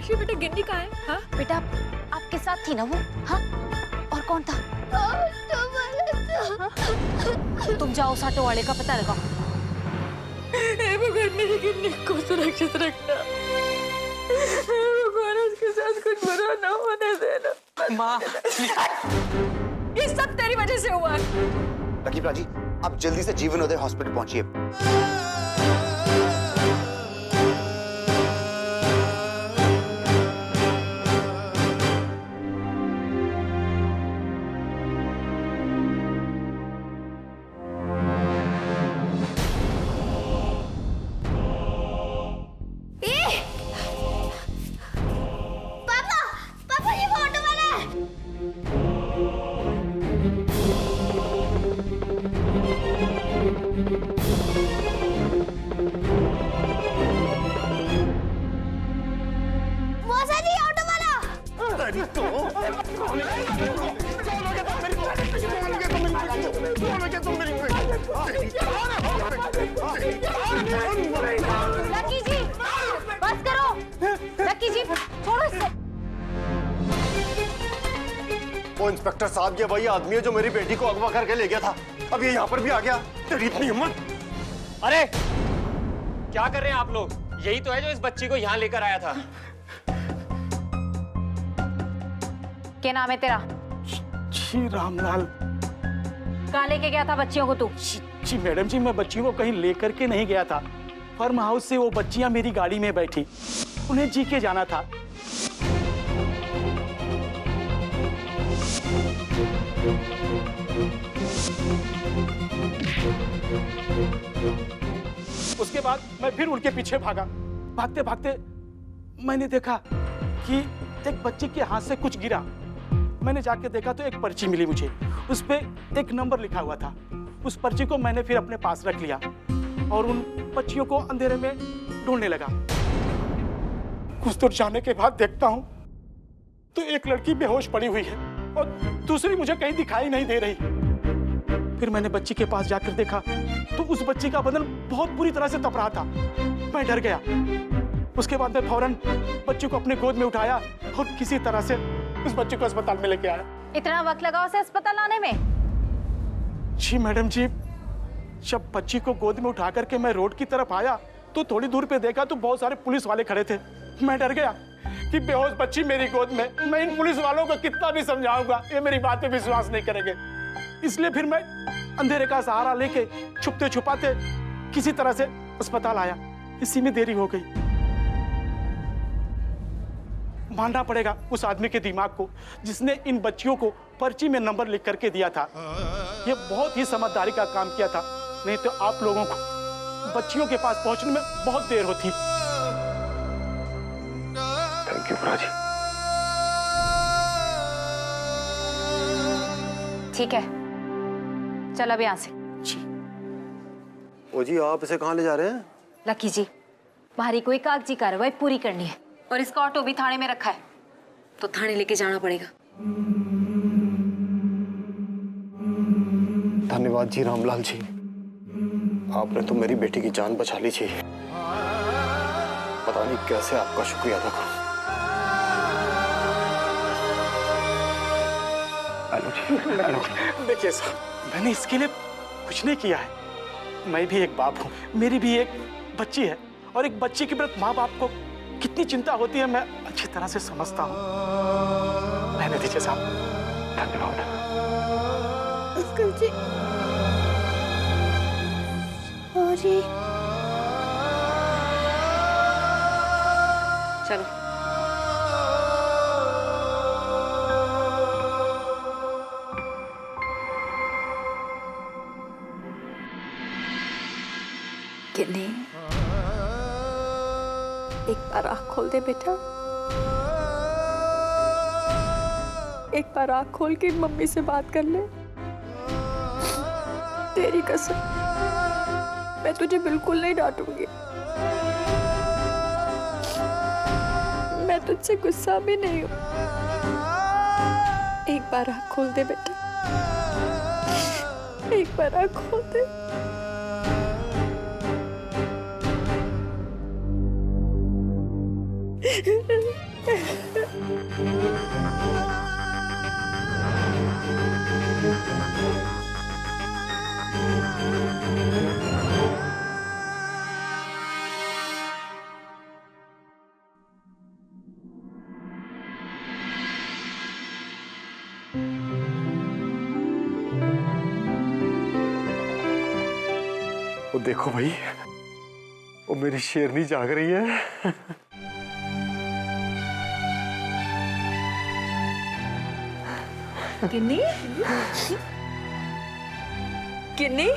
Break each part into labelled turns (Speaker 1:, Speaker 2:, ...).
Speaker 1: मीनाक्षी बेटा गिन्नी कहाँ है? हाँ
Speaker 2: बेटा आपके साथ थी ना वो? हाँ और कौन था? तुम जाओ उस ऑटो वाले का पता लगाओ।
Speaker 1: हे भगवान मेरी गिन्नी को सुरक्षित रखना। हे भगवान उसके साथ कुछ बुरा ना होने देना।
Speaker 3: माँ
Speaker 1: ये सब तेरी वजह से हुआ है।
Speaker 4: लकी प्राची, आप जल्दी से जीवनोदय हॉस्पिटल पहुंचिए।
Speaker 2: लकी जी बस करो। लकी जी छोड़ो इसे।
Speaker 5: वो इंस्पेक्टर साहब ये वही आदमी है जो मेरी बेटी को अगवा करके ले गया था। अब ये यहाँ पर भी आ गया। तेरी इतनी हिम्मत!
Speaker 3: अरे क्या कर रहे हैं आप लोग? यही तो है जो इस बच्ची को यहाँ लेकर आया था।
Speaker 2: क्या नाम है तेरा?
Speaker 6: जी रामलाल।
Speaker 2: कहाँ लेके गया था बच्चियों को तू?
Speaker 6: जी मैडम जी, मैं बच्चियों को कहीं लेकर के नहीं गया था। फार्म हाउस से वो बच्चियां मेरी गाड़ी में बैठी, उन्हें जी के जाना था। उसके बाद मैं फिर उनके पीछे भागा। भागते भागते मैंने देखा कि एक बच्चे के हाथ से कुछ गिरा। मैंने जाके देखा तो एक पर्ची मिली मुझे, उस पे एक नंबर लिखा हुआ था। उस पर्ची को मैंने फिर अपने पास रख लिया और उन बच्चियों को अंधेरे में ढूंढने लगा। कुछ दूर जाने के बाद देखता हूँ तो एक लड़की बेहोश पड़ी हुई है और दूसरी मुझे कहीं दिखाई नहीं दे रही। फिर मैंने बच्ची के पास जाकर देखा तो उस बच्ची का बदन बहुत बुरी तरह से तप रहा था। मैं डर गया। उसके बाद मैं फौरन बच्ची को अपने गोद में उठाया और किसी तरह से उस बच्ची को अस्पताल में लेके आया।
Speaker 2: इतना वक्त लगा उसे अस्पताल आने में?
Speaker 6: जी मैडम जी, जब बच्ची को गोद में उठा करके मैं रोड की तरफ आया तो थोड़ी दूर पे देखा तो बहुत सारे पुलिस वाले खड़े थे। मैं डर गया कि बेहोश बच्ची मेरी गोद में। मैं इन पुलिस वालों को कितना भी समझाऊंगा, ये मेरी बात पे विश्वास नहीं करेंगे। इसलिए फिर मैं अंधेरे का सहारा लेके छुपते छुपाते किसी तरह से अस्पताल आया। इसी में देरी हो गई। मानना पड़ेगा उस आदमी के दिमाग को जिसने इन बच्चियों को पर्ची में नंबर लिख करके दिया था। ये बहुत ही समझदारी का काम किया था, नहीं तो आप लोगों को बच्चियों के पास पहुंचने में बहुत देर होती।
Speaker 5: Thank you Prachi.
Speaker 2: ठीक है, चल अब यहाँ से।
Speaker 5: ओ जी, आप इसे कहाँ ले जा रहे हैं?
Speaker 2: लकी जी, बाहरी कोई कागजी कार्रवाई पूरी करनी है और इसका ऑटो भी थाने में रखा है, तो थाने लेके जाना पड़ेगा।
Speaker 5: धन्यवाद जी रामलाल जी, आपने तो मेरी बेटी की जान बचा ली जी। पता नहीं कैसे आपका शुक्रिया अदा करूं। हेलो जी। हेलो।
Speaker 6: देखिए साहब, मैंने इसके लिए कुछ नहीं किया है। मैं भी एक बाप हूँ, मेरी भी एक बच्ची है और एक बच्ची के प्रति माँ बाप को कितनी चिंता होती है मैं अच्छी तरह से समझता हूँ। रहने दीजिए साहब।
Speaker 5: धन्यवाद।
Speaker 1: अंकल जी, सॉरी।
Speaker 2: चलो।
Speaker 1: गिन्नी, एक बार आँख खोल दे बेटा। एक बार आँख खोल के मम्मी से बात कर ले। तेरी कसम, मैं तुझे बिल्कुल नहीं डांटूंगी। मैं तुझसे गुस्सा भी नहीं हूँ। एक बार आँख खोल दे बेटा, एक बार आँख खोल दे।
Speaker 5: वो देखो भाई, वो मेरी शेरनी जाग रही है।
Speaker 1: किन्नी किन्नी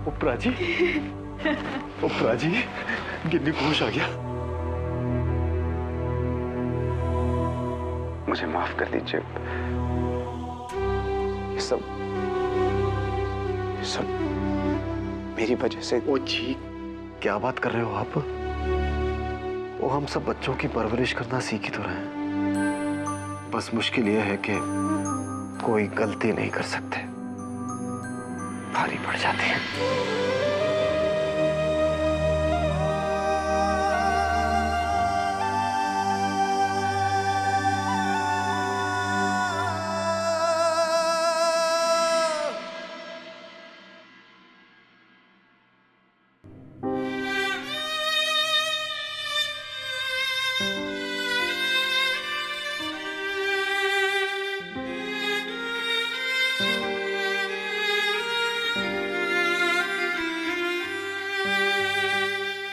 Speaker 5: उपरा जी, उपरा जी, गिन्नी को होश आ गया।
Speaker 4: मुझे माफ कर दीजिए। ये सब मेरी वजह से।
Speaker 5: ओ जी, क्या बात कर रहे हो आप? वो हम सब बच्चों की परवरिश करना सीख ही तो रहे हैं। बस मुश्किल यह है कि कोई गलती नहीं कर सकते, भारी पड़ जाती है।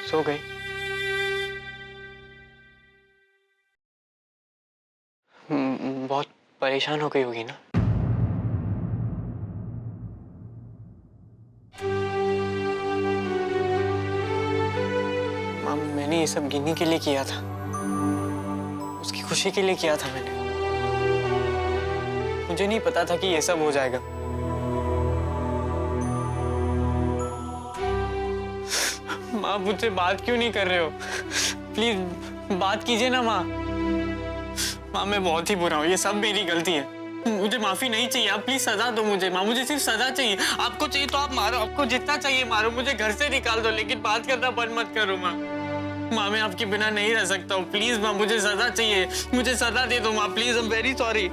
Speaker 3: सो गई? बहुत परेशान हो गई होगी ना? माम, मैंने ये सब गिन्नी के लिए किया था, उसकी खुशी के लिए किया था मैंने। मुझे नहीं पता था कि ये सब हो जाएगा। माँ, मुझसे बात क्यों नहीं कर रहे हो? प्लीज बात कीजिए ना माँ। माँ, मैं बहुत ही बुरा हूँ, ये सब मेरी गलती है। मुझे माफी नहीं चाहिए, आप प्लीज सजा दो मुझे। माँ, मुझे सिर्फ सजा चाहिए। आपको चाहिए तो आप मारो, आपको जितना चाहिए मारो, मुझे घर से निकाल दो, लेकिन बात करना बंद मत करो माँ। माँ, मैं आपके बिना नहीं रह सकता हूँ। प्लीज माँ, मुझे सजा चाहिए, मुझे सजा दे दो माँ, please. I am very sorry.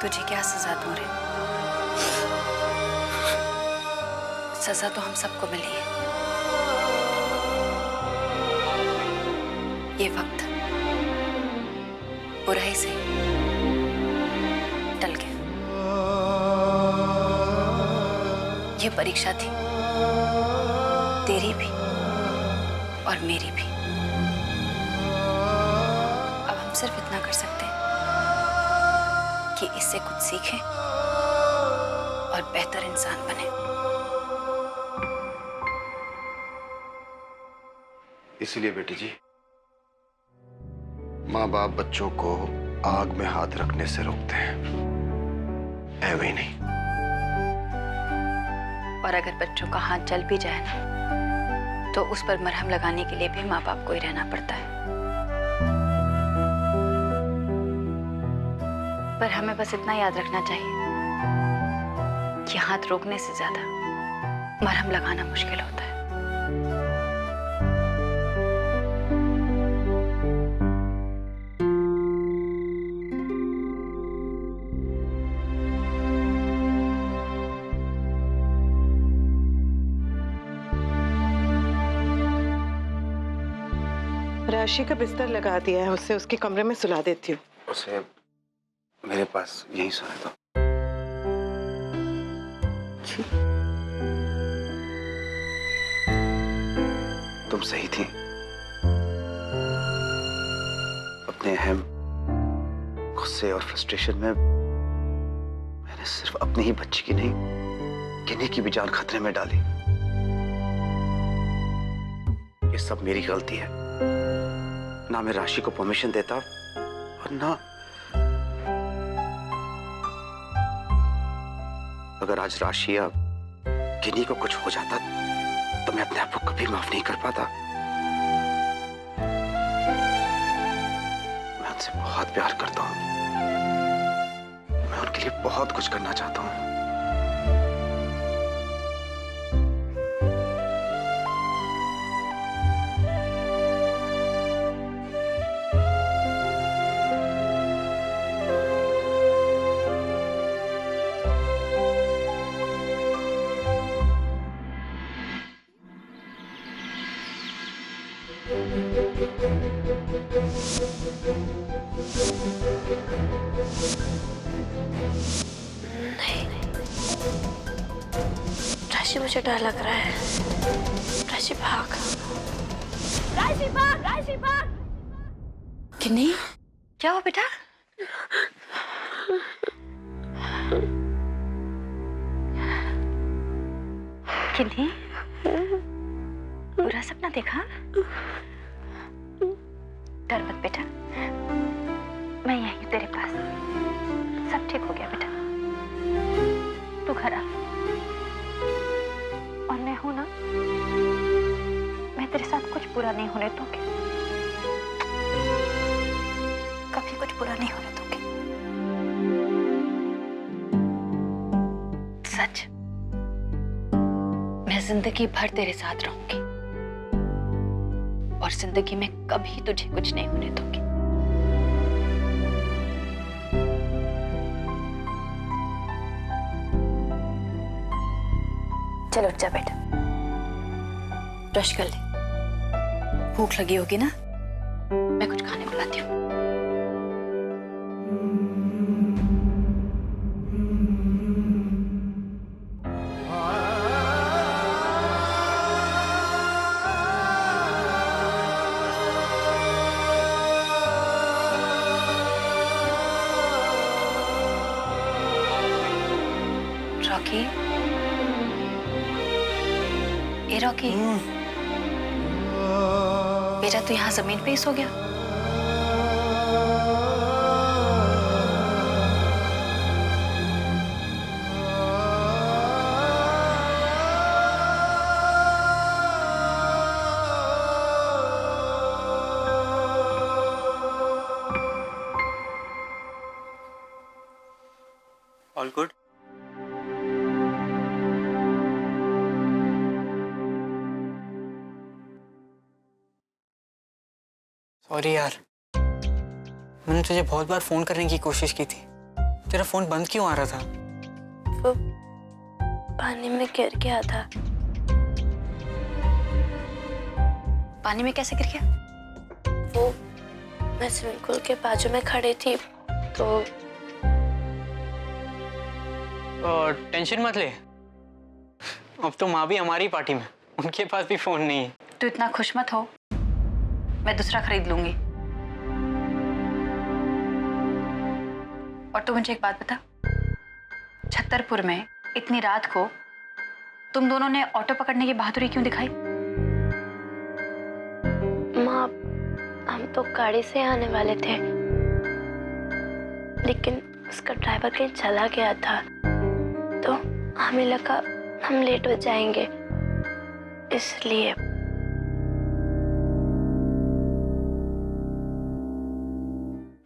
Speaker 2: तुझे क्या सजा दूं रे? सजा तो हम सबको मिली है। ये वक्त बुराई से टल गया। ये परीक्षा थी, तेरी भी और मेरी भी। अब हम सिर्फ इतना कर सकते हैं कि इससे कुछ सीखें और बेहतर इंसान बने।
Speaker 5: इसलिए बेटी जी, माँ बाप बच्चों को आग में हाथ रखने से रोकते हैं, ऐਵੇਂ ही नहीं।
Speaker 2: और अगर बच्चों का हाथ जल भी जाए ना, तो उस पर मरहम लगाने के लिए भी माँ बाप को ही रहना पड़ता है। पर हमें बस इतना याद रखना चाहिए कि हाथ रोकने से ज्यादा मरहम लगाना मुश्किल होता है।
Speaker 7: राशि का बिस्तर लगा दिया है, उससे उसके कमरे में सुला देती हूँ।
Speaker 4: उसे मेरे पास यही सोने दो। तुम सही थी। अपने अहम गुस्से और फ्रस्ट्रेशन में मैंने सिर्फ अपनी ही बच्ची की नहीं, गिन्नी की भी जान खतरे में डाली। ये सब मेरी गलती है। ना मैं राशि को परमिशन देता और ना अगर आज राशि या गिनी को कुछ हो जाता तो मैं अपने आप को कभी माफ नहीं कर पाता। मैं उनसे बहुत प्यार करता हूं। मैं उनके लिए बहुत कुछ करना चाहता हूं।
Speaker 1: राशि, मुझे डर लग रहा है। राशि भाग, राशि भाग, राशि भाग।
Speaker 2: किन्नी, क्या हुआ बेटा? किन्नी, बुरा सपना देखा? डर मत बेटा, मैं यहीं हूं तेरे पास। सब ठीक हो गया बेटा, तू घर आ। और मैं हूं ना, मैं तेरे साथ कुछ बुरा नहीं होने दूंगी, कभी कुछ बुरा नहीं होने दूंगी। सच, मैं जिंदगी भर तेरे साथ रहूंगी और जिंदगी में कभी तुझे कुछ नहीं होने दूंगी। चलो उठ जा बेटा, ब्रश कर ले। भूख लगी होगी ना, मैं कुछ खाने को लाती हूँ। रॉकी, ए रॉकी, बेटा तू यहाँ जमीन पे ही सो गया?
Speaker 3: All good? सॉरी यार, मैंने तुझे बहुत बार फोन करने की कोशिश की थी। तेरा फोन बंद क्यों आ रहा था?
Speaker 1: वो पानी में गिर गया था।
Speaker 2: पानी में कैसे गिर गया?
Speaker 1: वो मैं स्विमिंग पूल के बाजू में खड़ी थी तो
Speaker 3: टेंशन मत ले, अब तो माँ भी हमारी पार्टी में, उनके पास भी फोन नहीं है।
Speaker 2: तू इतना खुश मत हो, मैं दूसरा खरीद लूंगी। और तू मुझे एक बात बता, छतरपुर में इतनी रात को तुम दोनों ने ऑटो पकड़ने की बहादुरी क्यों दिखाई?
Speaker 1: माँ, हम तो गाड़ी से आने वाले थे, लेकिन उसका ड्राइवर कहीं चला गया था, तो हमें लगा हम लेट हो जाएंगे, इसलिए।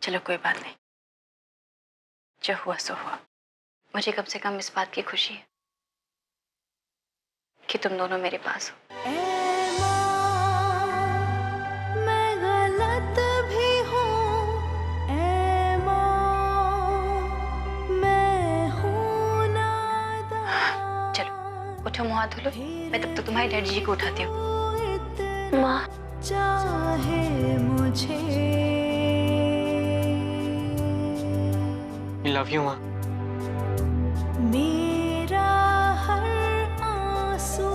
Speaker 2: चलो कोई बात नहीं, जो हुआ सो हुआ। मुझे कम से कम इस बात की खुशी है कि तुम दोनों मेरे पास हो।
Speaker 1: मैं गलत भी हूँ, मैं हूँ नादान।
Speaker 2: चलो उठो, मुँह हाथ धो लो, मैं तब तक तुम्हारी डैडी जी को उठाती हूँ।
Speaker 1: माँ,
Speaker 8: चाहे मुझे
Speaker 3: I love you, माँ।
Speaker 8: मेरा हर आंसू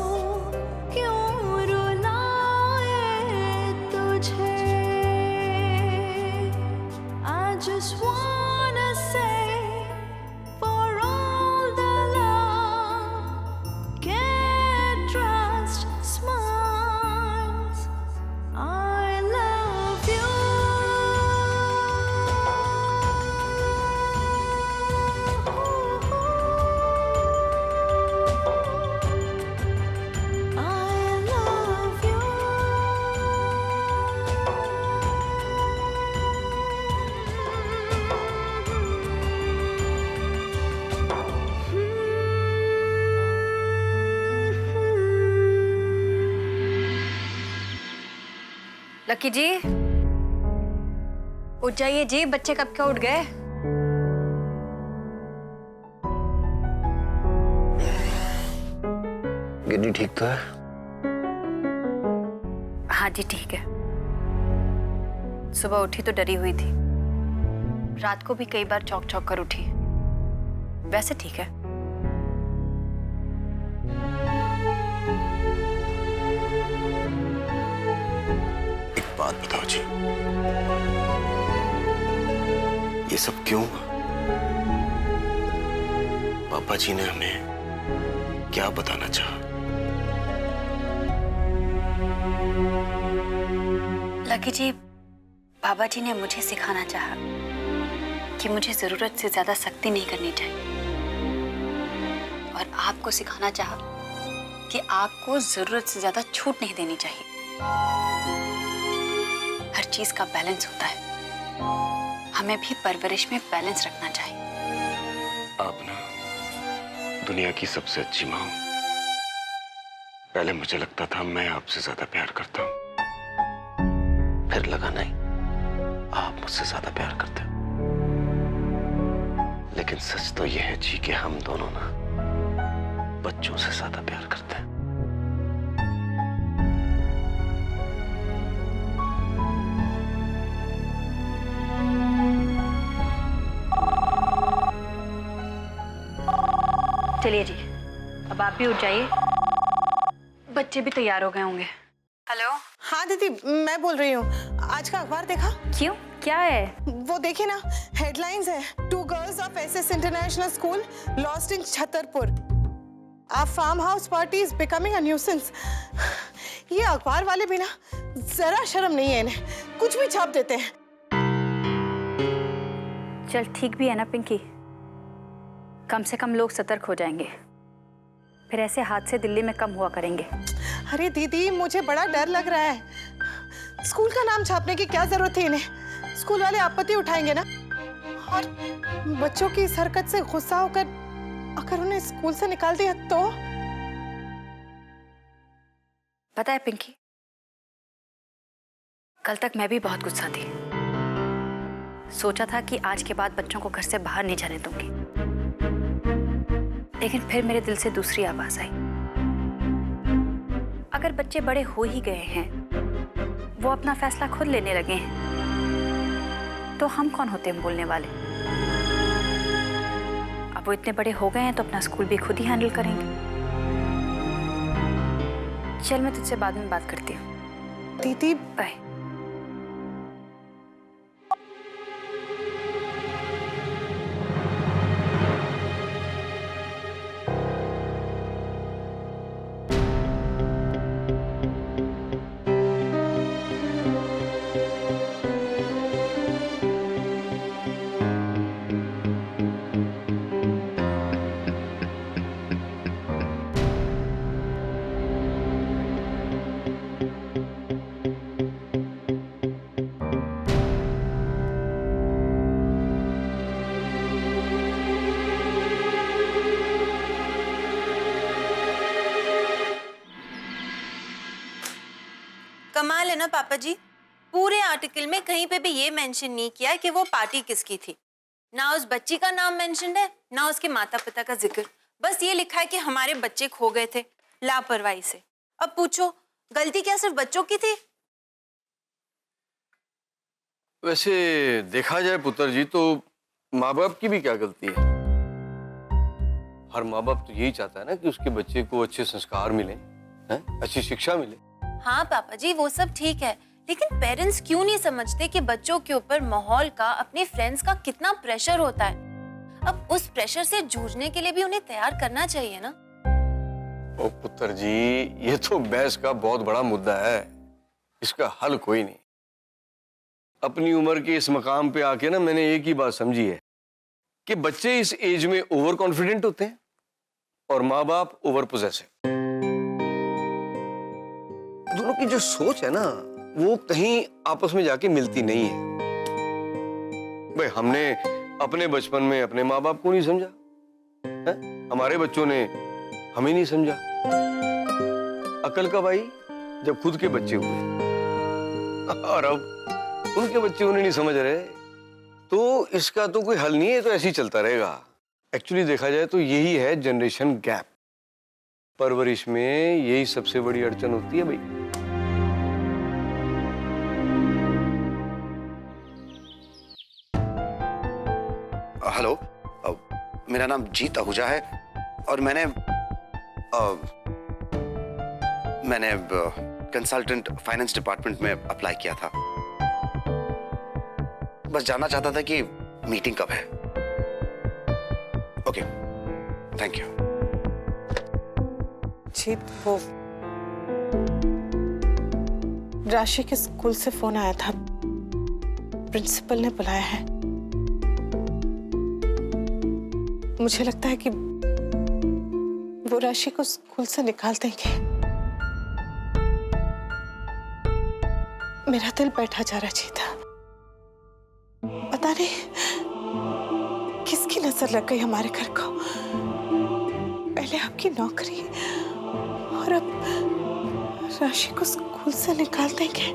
Speaker 8: क्यों रुलाए तुझे। I just wanna say for all the love, care, trust, smiles
Speaker 2: Lucky ji, उठ जाइए जी, बच्चे कब के उठ गए?
Speaker 5: गिन्नी ठीक तो है?
Speaker 2: हाँ जी ठीक है। सुबह उठी तो डरी हुई थी, रात को भी कई बार चौंक चौंक कर उठी। वैसे ठीक है।
Speaker 5: एक बात बताओ जी, ये सब क्यों हुआ? पापा जी ने हमें क्या बताना चाहा?
Speaker 2: लकी जी, बाबा जी ने मुझे सिखाना चाहा कि मुझे जरूरत से ज्यादा सख्ती नहीं करनी चाहिए, और आपको सिखाना चाहा कि आपको जरूरत से ज्यादा छूट नहीं देनी चाहिए। हर चीज का बैलेंस होता है, हमें भी परवरिश में बैलेंस रखना चाहिए।
Speaker 5: आप ना दुनिया की सबसे अच्छी माँ हो। पहले मुझे लगता था मैं आपसे ज्यादा प्यार करता हूँ, फिर लगा नहीं, आप मुझसे ज्यादा प्यार करते हो। लेकिन सच तो यह है जी कि हम दोनों ना बच्चों से ज्यादा प्यार करते हैं।
Speaker 2: चलिए जी, अब आप भी उठ जाइए, बच्चे भी तैयार हो गए होंगे। हेलो।
Speaker 7: हाँ दीदी, मैं बोल रही हूँ। आज का अखबार देखा?
Speaker 2: क्यों, क्या है?
Speaker 7: वो देखिए ना, हेडलाइंस है, 2 girls of SS international school lost in Chhatarpur. A farm house party is becoming a nuisance. ये अखबार वाले भी ना जरा शर्म नहीं है इन्हें, कुछ भी छाप देते हैं।
Speaker 2: चल ठीक भी है ना पिंकी, कम से कम लोग सतर्क हो जाएंगे, फिर ऐसे हादसे दिल्ली में कम हुआ करेंगे।
Speaker 7: अरे दीदी, मुझे बड़ा डर लग रहा है। स्कूल का नाम छापने की क्या जरूरत थी इन्हें? स्कूल वाले आपत्ति उठाएंगे ना, और बच्चों की इस हरकत से गुस्सा होकर अगर उन्हें स्कूल से निकाल दिया तो?
Speaker 2: पता है पिंकी, कल तक मैं भी बहुत गुस्सा थी। सोचा था कि आज के बाद बच्चों को घर से बाहर नहीं जाने दूंगी, लेकिन फिर मेरे दिल से दूसरी आवाज आई। अगर बच्चे बड़े हो ही गए हैं, वो अपना फैसला खुद लेने लगे हैं, तो हम कौन होते हैं बोलने वाले? अब वो इतने बड़े हो गए हैं तो अपना स्कूल भी खुद ही हैंडल करेंगे। चल, मैं तुझसे बाद में बात करती हूँ।
Speaker 7: दीदी
Speaker 2: बाय।
Speaker 9: कमाल है ना पापा जी, पूरे आर्टिकल में कहीं पे भी ये मेंशन नहीं किया कि वो पार्टी किसकी थी। ना उस बच्ची का नाम मेंशन है, ना उसके माता पिता का जिक्र। बस ये लिखा है कि हमारे बच्चे खो गए थे लापरवाही से। अब पूछो, गलती क्या सिर्फ बच्चों की थी?
Speaker 10: वैसे देखा जाए पुत्र जी तो माँ बाप की भी क्या गलती है। हर माँ बाप तो यही चाहता है ना कि उसके बच्चे को अच्छे संस्कार मिले, अच्छी शिक्षा मिले।
Speaker 9: हाँ पापा जी, वो सब ठीक है, लेकिन पेरेंट्स क्यों नहीं समझते कि बच्चों के ऊपर माहौल का, अपने फ्रेंड्स का कितना प्रेशर होता है। अब उस प्रेशर से जूझने के लिए भी उन्हें तैयार करना चाहिए ना।
Speaker 10: ओ पुत्र जी, ये तो बहस का बहुत बड़ा मुद्दा है, इसका हल कोई नहीं। अपनी उम्र के इस मकाम पे आके ना मैंने एक ही बात समझी है कि बच्चे इस एज में ओवर कॉन्फिडेंट होते हैं और माँ बाप ओवर पोजेसिव। दोनों की जो सोच है ना वो कहीं आपस में जाके मिलती नहीं है। भाई हमने अपने बचपन में अपने माँ बाप को नहीं समझा, हमारे बच्चों ने हमें नहीं समझा। अकल कब आई? जब खुद के बच्चे हुए। और अब उनके बच्चे उन्हें नहीं समझ रहे, तो इसका तो कोई हल नहीं है, तो ऐसे ही चलता रहेगा। एक्चुअली देखा जाए तो यही है जनरेशन गैप। परवरिश में यही सबसे बड़ी अड़चन होती है भाई।
Speaker 4: हेलो, मेरा नाम जीत आहूजा है और मैंने कंसल्टेंट फाइनेंस डिपार्टमेंट में अप्लाई किया था। बस जानना चाहता था कि मीटिंग कब है। Okay, thank you.
Speaker 7: जीत, वो राशि के स्कूल से फोन आया था, प्रिंसिपल ने बुलाया है। मुझे लगता है कि वो राशि को स्कूल से निकाल देंगे। मेरा दिल बैठा जा रहा जीता। पता नहीं किसकी नजर लग गई हमारे घर को। पहले आपकी नौकरी और अब राशि को स्कूल से निकाल देंगे।